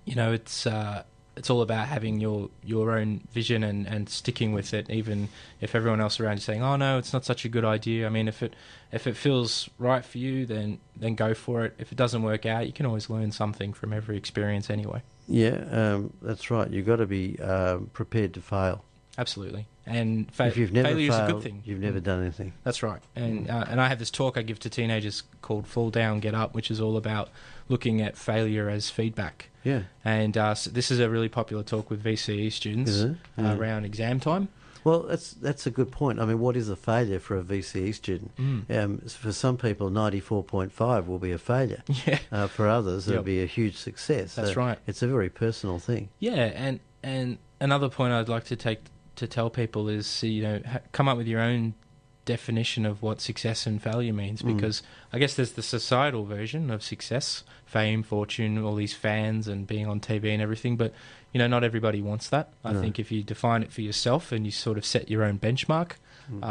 It's all about having your own vision and sticking with it, even if everyone else around you is saying, "Oh no, it's not such a good idea." I mean, if it feels right for you, then go for it. If it doesn't work out, you can always learn something from every experience anyway. Yeah, that's right. You've got to be prepared to fail. Absolutely. And if you've never failure failed, is a good thing. You've never done anything. That's right. And I have this talk I give to teenagers called Fall Down, Get Up, which is all about looking at failure as feedback. Yeah. And so this is a really popular talk with VCE students around exam time. Well, that's a good point. I mean, what is a failure for a VCE student? For some people, 94.5 will be a failure. Yeah. For others, it'll be a huge success. That's right. It's a very personal thing. Yeah, and another point I'd like to tell people is, come up with your own definition of what success and failure means, because I guess there's the societal version of success, fame, fortune, all these fans and being on TV and everything, but not everybody wants that. I think if you define it for yourself and you sort of set your own benchmark,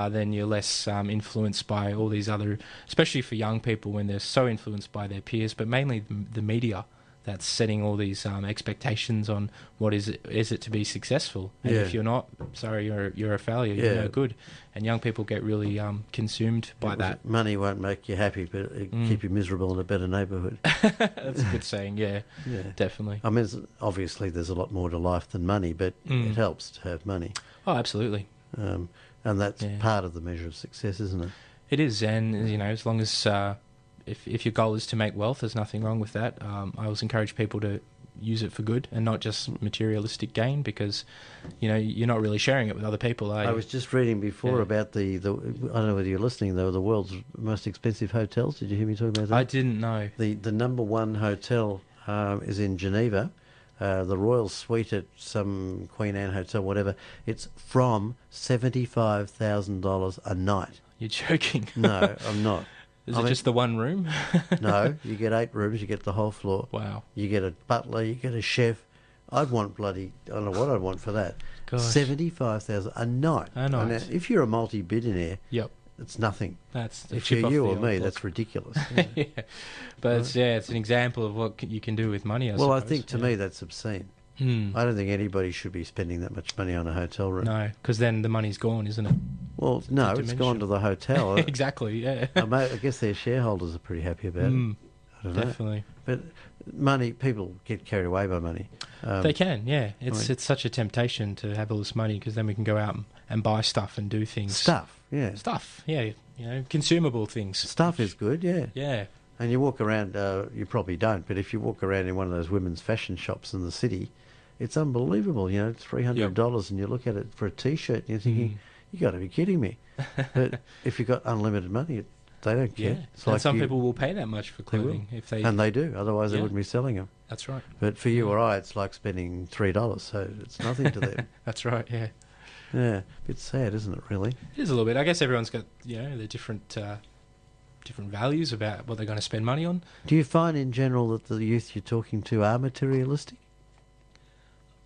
then you're less influenced by all these other, especially for young people when they're so influenced by their peers, but mainly the media that's setting all these expectations on what is it to be successful. And if you're not, sorry, you're a failure. You're no good. And young people get really consumed by that. Money won't make you happy, but it keep you miserable in a better neighbourhood. That's a good saying. Yeah, definitely. I mean, obviously there's a lot more to life than money, but it helps to have money. Oh, absolutely. And that's part of the measure of success, isn't it? It is, and as long as if your goal is to make wealth, there's nothing wrong with that. I always encourage people to use it for good and not just materialistic gain, because you're not really sharing it with other people, are you? I was just reading before about the I don't know whether you're listening, though, the world's most expensive hotels. Did you hear me talking about that? I didn't know. The number one hotel is in Geneva. The Royal Suite at some Queen Anne hotel, whatever. It's from $75,000 a night. You're joking. No, I'm not. Is it just the one room? No, you get 8 rooms, you get the whole floor. Wow. You get a butler, you get a chef. I don't know what I'd want for that. Gosh. $75,000 a night. A night. Now, if you're a multi-billionaire, yep, it's nothing. That's if you're you or me, that's ridiculous. Yeah. But it's an example of what you can do with money, I suppose. Well, I think to me that's obscene. I don't think anybody should be spending that much money on a hotel room. No, because then the money's gone, isn't it? Well, no, it's gone to the hotel. Exactly, yeah. I guess their shareholders are pretty happy about it. I don't know. Definitely. But money, people get carried away by money. They can, yeah. It's such a temptation to have all this money, because then we can go out and buy stuff and do things. Stuff, yeah. Consumable things. Stuff is good, yeah. Yeah. And you walk around, you probably don't, but if you walk around in one of those women's fashion shops in the city, it's unbelievable. It's $300 and you look at it for a T-shirt and you're thinking, you got to be kidding me. But if you've got unlimited money, they don't care. Yeah. And some people will pay that much for clothing. And they do, otherwise they wouldn't be selling them. That's right. But for you or I, it's like spending $3, so it's nothing to them. That's right, yeah. Yeah, a bit sad, isn't it, really? It is a little bit. I guess everyone's got, their different values about what they're going to spend money on. Do you find in general that the youth you're talking to are materialistic?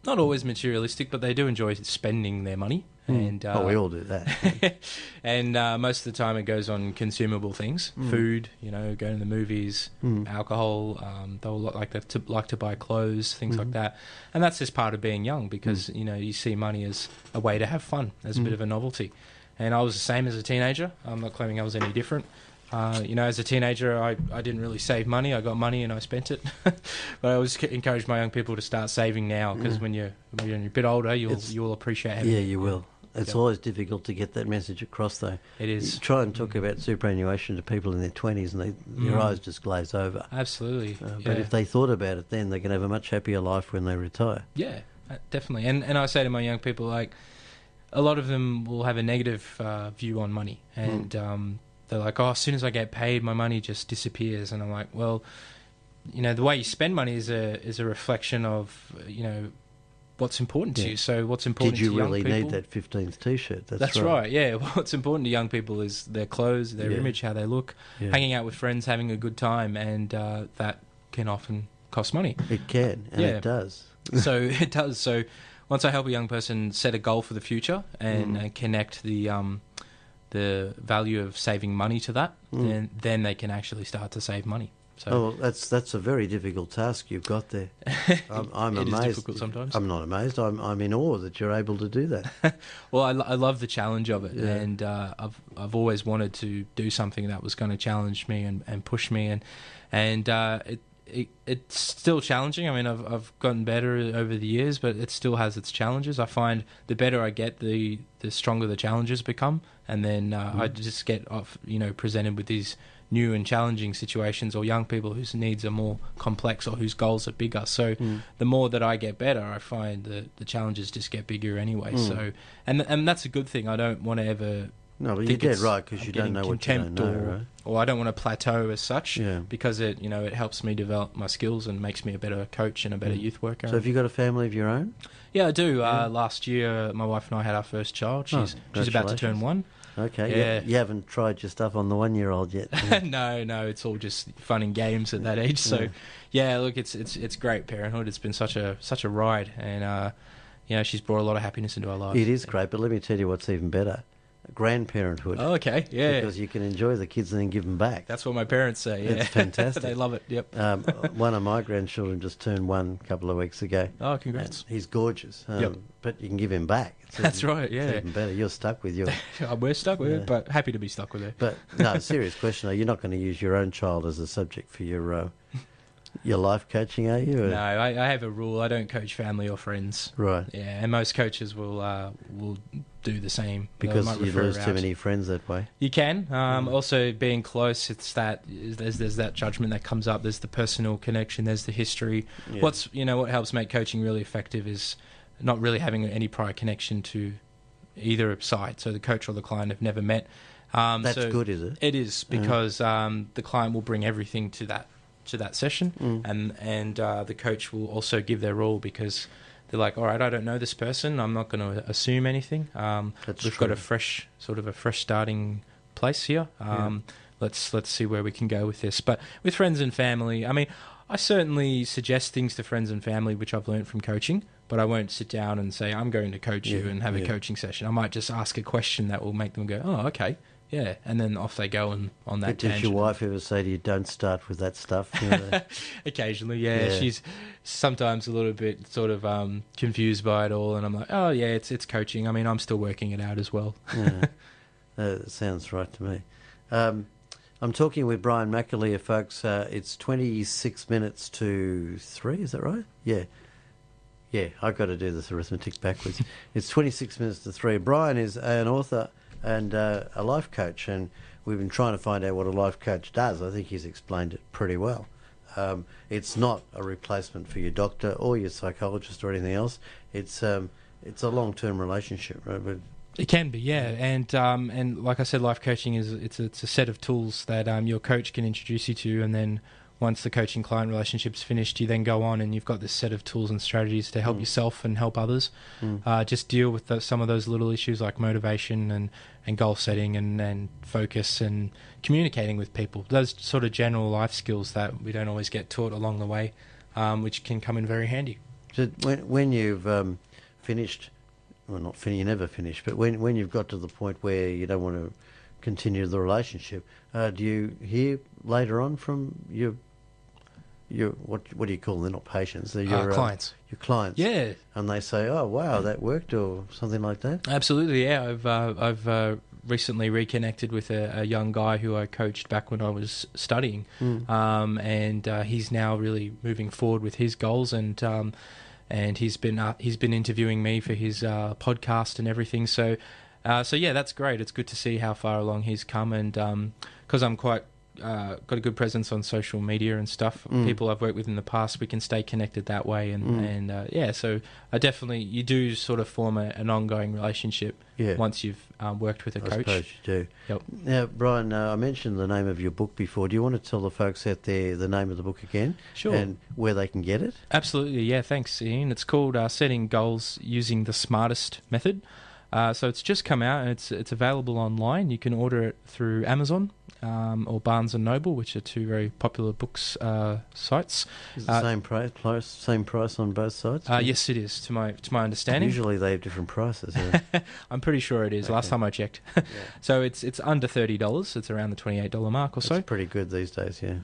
Not always materialistic, but they do enjoy spending their money. And we all do that. And most of the time it goes on consumable things, food, going to the movies, alcohol. They'll like to buy clothes, things like that. And that's just part of being young, because you see money as a way to have fun, as a bit of a novelty. And I was the same as a teenager. I'm not claiming I was any different. As a teenager, I didn't really save money. I got money and I spent it. But I always encourage my young people to start saving now, because when you're a bit older, you'll appreciate having it. Yeah, you will. It's always difficult to get that message across, though. It is. You try and talk about superannuation to people in their 20s and your eyes just glaze over. Absolutely. But if they thought about it then, they can have a much happier life when they retire. Yeah, definitely. And I say to my young people, like, a lot of them will have a negative view on money. And they're like, as soon as I get paid, my money just disappears. And I'm like, well, the way you spend money is a reflection of, what's important to you. So what's important to young people... Did you really need that 15th T-shirt? That's right, yeah. What's important to young people is their clothes, their image, how they look, hanging out with friends, having a good time, and that can often cost money. It can, and it does. So it does. So once I help a young person set a goal for the future and connect the value of saving money to that, then they can actually start to save money. So Oh, well, that's a very difficult task you've got there. I'm it amazed. is difficult sometimes. I'm not amazed. I'm in awe that you're able to do that. Well, I love the challenge of it, Yeah. and I've always wanted to do something that was going to challenge me and push me, and it's still challenging. I mean, I've gotten better over the years, but it still has its challenges. I find the better I get, the stronger the challenges become, and then I just get presented with these new and challenging situations, or young people whose needs are more complex or whose goals are bigger. So the more that I get better, I find the challenges just get bigger anyway. So and that's a good thing. I don't want to ever No, but you're dead right, because you don't know what you don't know, right? Or I don't want to plateau as such, Yeah. because it helps me develop my skills and makes me a better coach and a better youth worker. So have you got a family of your own? Yeah, I do. Yeah. Last year, my wife and I had our first child. She's about to congratulations. turn 1. Okay, Yeah. you haven't tried your stuff on the 1-year-old yet. Yeah. No, it's all just fun and games at that age. So, look, it's great parenthood. It's been such a ride, and she's brought a lot of happiness into our lives. It is great, but let me tell you what's even better: grandparenthood. Oh, okay, yeah. Because you can enjoy the kids and then give them back. That's what my parents say. Yeah, It's fantastic. They love it. Yep. One of my grandchildren just turned 1 a couple of weeks ago. Oh, congrats. He's gorgeous. Yep. But you can give him back. That's right. Yeah. It's even better. You're stuck with your. We're stuck with it, but happy to be stuck with it. But no, serious question though. You're not going to use your own child as a subject for your life coaching, are you? Or? No, I have a rule. I don't coach family or friends. Right. Yeah, and most coaches will do the same. Because They might you refer lose out. too many friends that way. You can. Also, being close, there's that judgment that comes up. There's the personal connection. There's the history. Yeah. What helps make coaching really effective is not really having any prior connection to either side. So the coach or the client have never met. That's good, is it? It is, because the client will bring everything to that session, and the coach will also give their all, because they're like, all right, I don't know this person. I'm not going to assume anything. We've got a fresh starting place here. Let's see where we can go with this. But with friends and family, I mean, I certainly suggest things to friends and family which I've learned from coaching, but I won't sit down and say, I'm going to coach you and have a coaching session. I might just ask a question that will make them go, oh, okay, yeah, and then off they go on that tangent. Does your wife ever say to you, don't start with that stuff? Occasionally, yeah. She's sometimes a little bit sort of confused by it all, and I'm like, oh, yeah, it's coaching. I mean, I'm still working it out as well. That sounds right to me. I'm talking with Brian McAleer, folks. It's 26 minutes to 3, is that right? Yeah. Yeah, I've got to do this arithmetic backwards. It's 26 minutes to 3. Brian is an author and a life coach, and we've been trying to find out what a life coach does. I think he's explained it pretty well. It's not a replacement for your doctor or your psychologist or anything else. It's a long-term relationship, right? But it can be, yeah, and like I said, life coaching is it's a set of tools that your coach can introduce you to, and then once the coaching-client relationship's finished, you then go on and you've got this set of tools and strategies to help yourself and help others. Just deal with some of those little issues like motivation and goal setting and focus and communicating with people. Those sort of general life skills that we don't always get taught along the way, which can come in very handy. So when you've finished, well, not finished, you never finish, but when you've got to the point where you don't want to continue the relationship, do you hear later on from your what do you call them? They're not patients. They're your clients. Your clients. Yeah. And they say, "Oh, wow, that worked," or something like that. Absolutely. Yeah. I've recently reconnected with a young guy who I coached back when I was studying, and he's now really moving forward with his goals, and he's been interviewing me for his podcast and everything. So yeah, that's great. It's good to see how far along he's come, and because I'm quite got a good presence on social media and stuff. People I've worked with in the past, we can stay connected that way, and so you do sort of form an ongoing relationship once you've worked with a coach. I suppose you do. Yep. Now, Brian, I mentioned the name of your book before. Do you want to tell the folks out there the name of the book again? Sure. And where they can get it? Absolutely, yeah. Thanks, Ian. It's called Setting Goals Using the S.M.A.R.T Method. So it's just come out, and it's available online. You can order it through Amazon or Barnes and Noble, which are two very popular books sites. Is it the same price on both sides? Yes, it is, to my understanding. Usually they have different prices. Yeah. I'm pretty sure it is. Okay. Last time I checked. Yeah. So it's under $30. It's around the $28 mark or so. That's pretty good these days, yeah.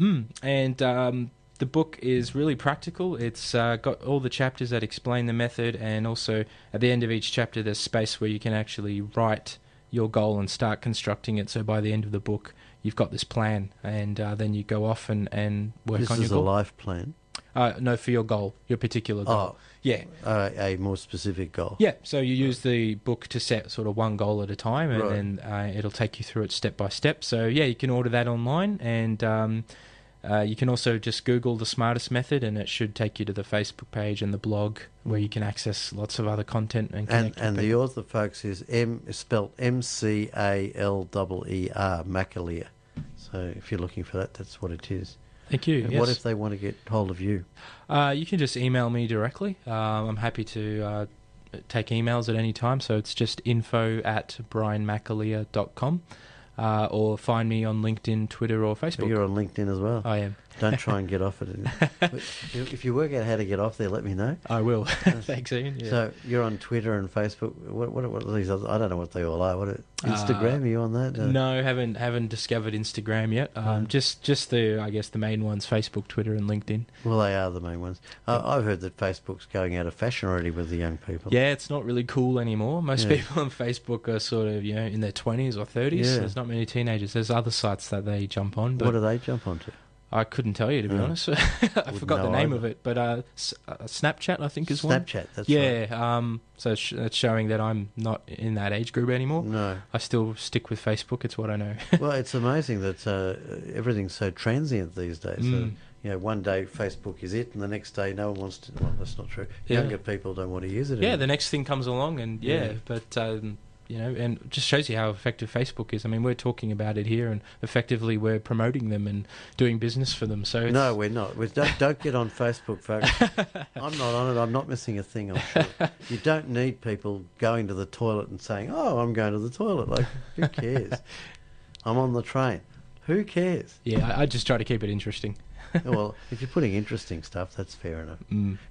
And the book is really practical. It's got all the chapters that explain the method, and also at the end of each chapter there's space where you can actually write your goal and start constructing it. So by the end of the book, you've got this plan, and then you go off and work on your goal. This is a life plan? No, for your goal, your particular goal. Oh, yeah. A more specific goal. Yeah, so you use the book to set sort of one goal at a time, and right. then it'll take you through it step by step. So yeah, you can order that online, and you can also just Google the smartest method, and it should take you to the Facebook page and the blog where you can access lots of other content and connect. And the author, folks, is spelled M-C-A-L-E-E-R, McAleer. So if you're looking for that, that's what it is. Thank you. Yes. What if they want to get hold of you? You can just email me directly. I'm happy to take emails at any time. So it's just info@brianmcaleer.com. Or find me on LinkedIn, Twitter, or Facebook. You're on LinkedIn as well. I am. Don't try and get off it. If you work out how to get off there, let me know. I will. Thanks, Ian. Yeah. So you're on Twitter and Facebook. What are these others? I don't know what they all are. Instagram? Are you on that? No, haven't discovered Instagram yet. Just the, I guess, the main ones: Facebook, Twitter, and LinkedIn. Well, they are the main ones. I've heard that Facebook's going out of fashion already with the young people. Yeah, it's not really cool anymore. Most people on Facebook are sort of in their 20s or 30s. Yeah. There's not many teenagers. There's other sites that they jump on. But what do they jump onto? I couldn't tell you, to be honest. I forgot the name of it, but Snapchat, I think, is one. Snapchat, that's right. Yeah, so it's showing that I'm not in that age group anymore. No. I still stick with Facebook. It's what I know. Well, it's amazing that everything's so transient these days. One day Facebook is it, and the next day no one wants to. Well, that's not true. Yeah. Younger people don't want to use it anymore. Yeah, the next thing comes along, and but... and it just shows you how effective Facebook is. I mean, we're talking about it here, and effectively we're promoting them and doing business for them. So no, we're not. Don't get on Facebook, folks. I'm not on it. I'm not missing a thing, I'm sure. You don't need people going to the toilet and saying, "Oh, I'm going to the toilet." Like, who cares? I'm on the train. Who cares? Yeah, I just try to keep it interesting. Well, if you're putting interesting stuff, that's fair enough.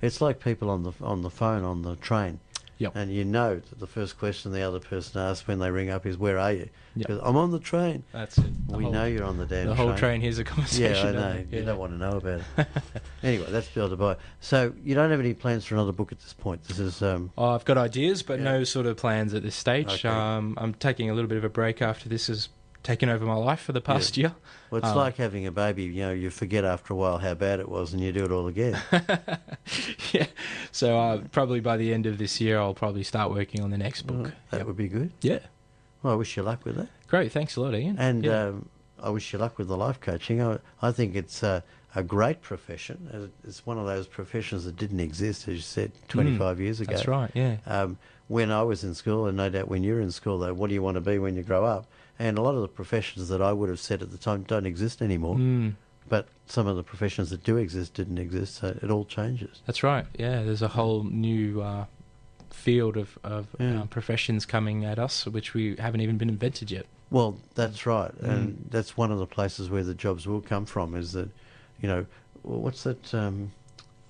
It's like people on the phone on the train. Yep. And you know that the first question the other person asks when they ring up is, "Where are you?" Yep. Because I'm on the train. That's it. We know you're on the damn train. The whole train hears a conversation. Yeah, I know. You don't want to know about it. Anyway, that's built to buy. So you don't have any plans for another book at this point? This is. I've got ideas, but no sort of plans at this stage. Okay. I'm taking a little bit of a break after this has taken over my life for the past year. Well, it's like having a baby. You forget after a while how bad it was, and you do it all again. Yeah. So probably by the end of this year, I'll probably start working on the next book. That would be good. Yeah. Well, I wish you luck with that. Great. Thanks a lot, Ian. And I wish you luck with the life coaching. I think it's a great profession. It's one of those professions that didn't exist, as you said, 25 years ago. That's right, yeah. When I was in school, and no doubt when you're in school, though, what do you want to be when you grow up? And a lot of the professions that I would have said at the time don't exist anymore. But some of the professions that do exist didn't exist, so it all changes. That's right, yeah. There's a whole new field of professions coming at us, which we haven't even been invented yet. Well, that's right. And that's one of the places where the jobs will come from, is that, what's that...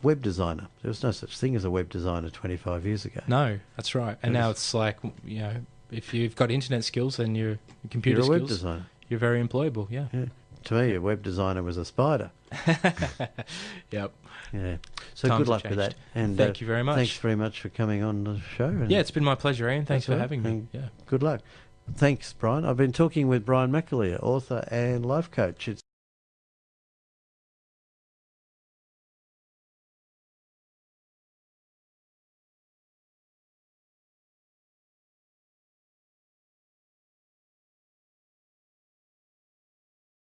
web designer. There was no such thing as a web designer 25 years ago. No, that's right. And now it's like, if you've got internet skills and your computer skills, you're a web designer. You're very employable, yeah. To me, a web designer was a spider. Yep. Yeah. So Times good luck with that. And thank you very much. Thanks very much for coming on the show. Yeah, it's been my pleasure, Ian. Thanks for having me. Yeah. Good luck. Thanks, Brian. I've been talking with Brian McAleer, author and life coach.